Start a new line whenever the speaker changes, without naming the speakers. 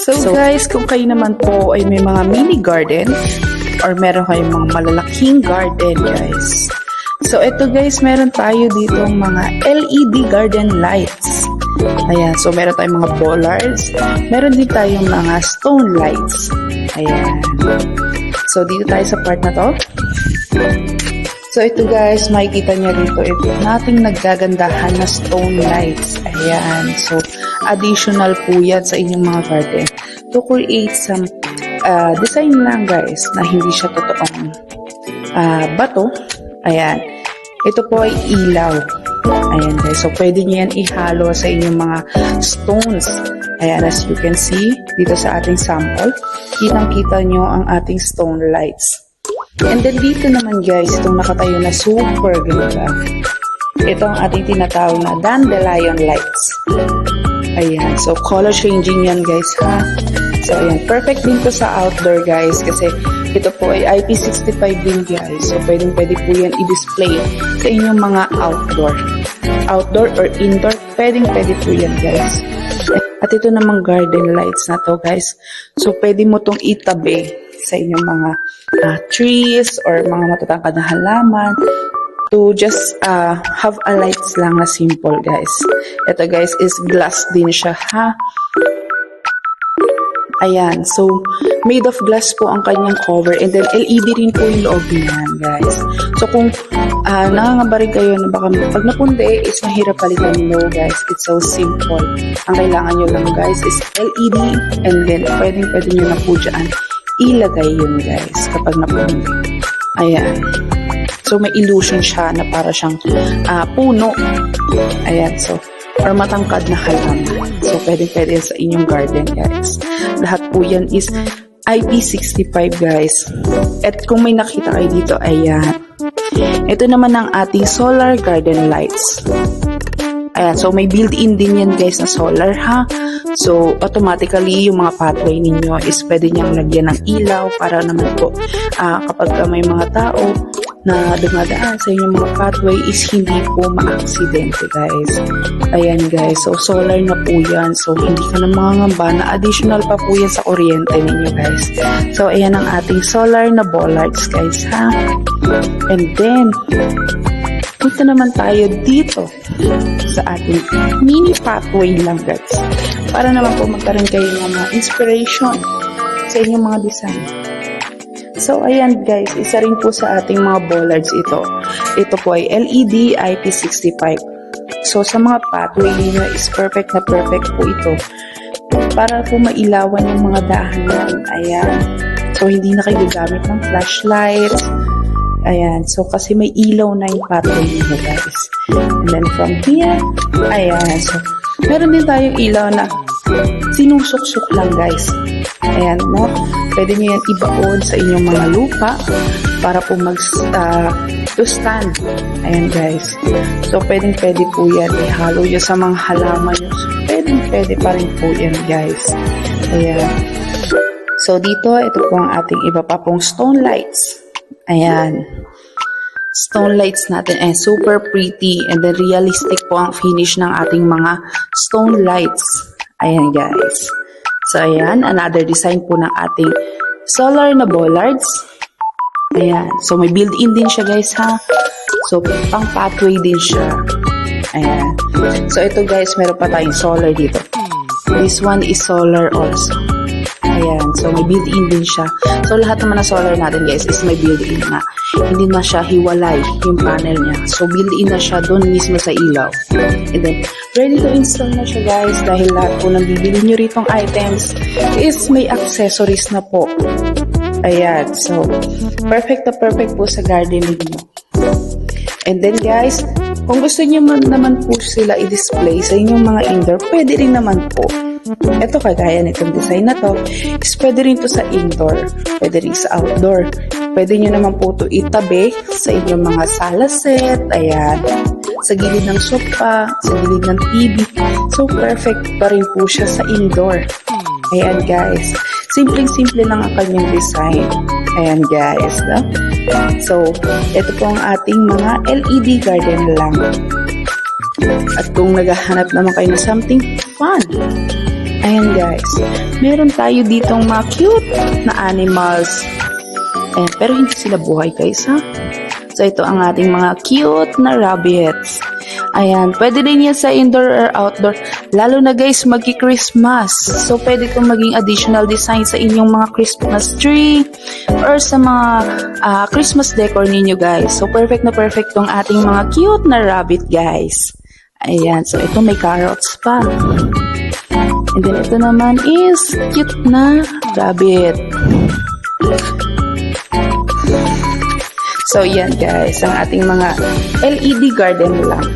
So guys, kung kayo naman po ay may mga mini garden or meron kayong mga malalaking garden guys. So ito guys, meron tayo dito mga LED garden lights. Ayan, so meron tayong mga bollards. Meron din tayong mga stone lights. Ayan. So dito tayo sa part na to. So ito guys, makikita niya dito ito nating naggagandahan na stone lights. Ayan. So additional po yan sa inyong mga garden to create some design lang guys na hindi siya totoong bato. Ayan. Ito po ay ilaw. Ayan guys. So pwede nyo yan ihalo sa inyong mga stones. Ayan, as you can see dito sa ating sample, kitang-kita nyo ang ating stone lights. And then dito naman guys, itong nakatayo na super ganda. Ito ang ating tinatawag na dandelion lights. Ayan, so color changing yan guys ha. So ayan, perfect din to sa outdoor guys kasi ito po ay IP65 din guys. So pwede po yan i-display sa inyong mga outdoor or indoor, pwede po yan guys. At ito namang garden lights na to guys. So pwede mo tong itabi sa inyong mga trees or mga matatangkad na halaman to just have a lights lang na simple guys. Ito guys is glass din siya ha. Ayan, so made of glass po ang kanyang cover and then LED rin po yung loob niyan guys. So kung nangangamba rin kayo na baka pag napundi is mahirap palitan nyo guys, it's so simple. Ang kailangan nyo lang guys is LED and then pwede nyo na po dyan ilagay yun guys kapag napundi. Ayan. So may illusion siya na para siyang puno. Ayan, so or matangkad na halaman. So pwede sa inyong garden guys. Lahat po yan is IP65 guys. At kung may nakita kayo dito, ayan. Ito naman ang ating solar garden lights. Ayan, so may built-in din yan guys na solar ha. So automatically yung mga pathway ninyo is pwede niyang lagyan ng ilaw para naman po kapag may mga tao na dumadaan sa inyong mga pathway is hindi po ma-aksidente guys. Ayan guys, so solar na po yan. So hindi ka na mangangamba na additional pa po yan sa kuryente ninyo guys. So ayan ang ating solar na bollards guys ha. And then punta naman tayo dito sa ating mini pathway lang guys. Para naman po magkaroon kayo ng mga inspiration sa inyong mga design. So, ayan guys, isa rin po sa ating mga bollards ito. Ito po ay LED IP65. So, sa mga pathway niyo is perfect na perfect po ito. Para po mailawan yung mga dahanan. Ayan. So, hindi na kayo gagamit ng flashlight. Ayan. So, kasi may ilaw na yung pathway niyo guys. And then from here, ayan. So, meron din tayong ilaw na sinusuksok lang guys. Ayan, no? Pwede nyo yan ibaon sa inyong mga lupa para po to stand. Ayan guys. So, pwede po yan. Ihalo nyo sa mga halaman nyo. So, pwede pa rin po yan guys. Ayan. So, dito, ito po ang ating iba pa pong stone lights. Ayan. Stone lights natin ay super pretty and then realistic po ang finish ng ating mga stone lights. Ayan guys. So ayan, another design po ng ating solar na bollards. Ayan. So may built-in din siya guys ha. So pang pathway din siya. Ayan. So ito guys, meron pa tayong solar dito. This one is solar also. Ayan. So may built-in din siya. So lahat naman na solar natin guys is may built-in na. Hindi na siya hiwalay yung panel niya. So built-in na siya doon mismo sa ilaw. And then ready to install na siya guys dahil lahat po ng bibili nyo ritong items is may accessories na po. Ayan. So perfect na perfect po sa garden ninyo. And then guys, kung gusto nyo naman po sila i-display sa inyong mga indoor, pwede rin naman po. Ito kagaya nitong design na to is pwede rin to sa indoor, pwede rin sa outdoor. Pwede nyo naman po to itabi sa inyong mga sala set, ayan, sa gilid ng sofa, sa gilid ng TV. So perfect pa rin po siya sa indoor. Ayan guys, simpleng-simple lang ang kanyang design. Ayan guys, no? So ito po ang ating mga LED garden lamp. At kung naghahanap naman kayo ng something fun, Ayan guys, meron tayo ditong mga cute na animals. Ayan, pero hindi sila buhay guys ha. So ito ang ating mga cute na rabbits. Ayan, pwede din yan sa indoor or outdoor. Lalo na guys, magki-Christmas. So pwede itong maging additional design sa inyong mga Christmas tree or sa mga Christmas decor ninyo guys. So perfect na perfect tong ating mga cute na rabbit guys. Ayan, so ito may carrots pa. And then ito naman is cute na rabbit. So yan guys, ang ating mga LED garden lamp.